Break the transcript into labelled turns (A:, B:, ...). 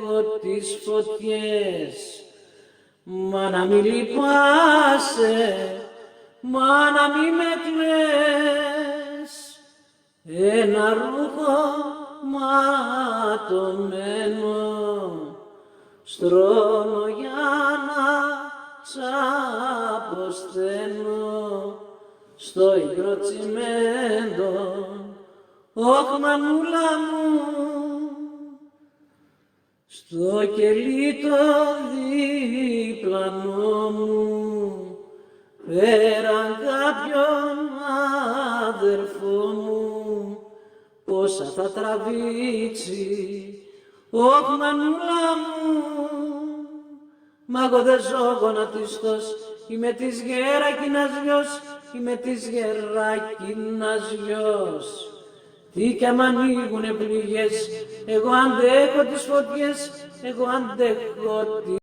A: αντέχω τις φωτιές. Μα να μη λυπάσαι, μα να μη με κλαις, ένα ρούχο ματωμένο στρώνω για να σ' αποσταίνω στο υγρό τσιμέντο. Ωχ, μανούλα μου, στο κελί το διπλανό μου πέραν κάποιον αδερφό μου, πόσα θα τραβήξει. Ωχ, μανούλα μου, μα εγώ δεν ζω γονατιστός, είμαι της Γερακίνας γιος, είμαι της Γερακίνας γιος. Τι κι άμα ανοίγουνε πληγές, εγώ αντέχω τις φωτιές, εγώ αντέχω τις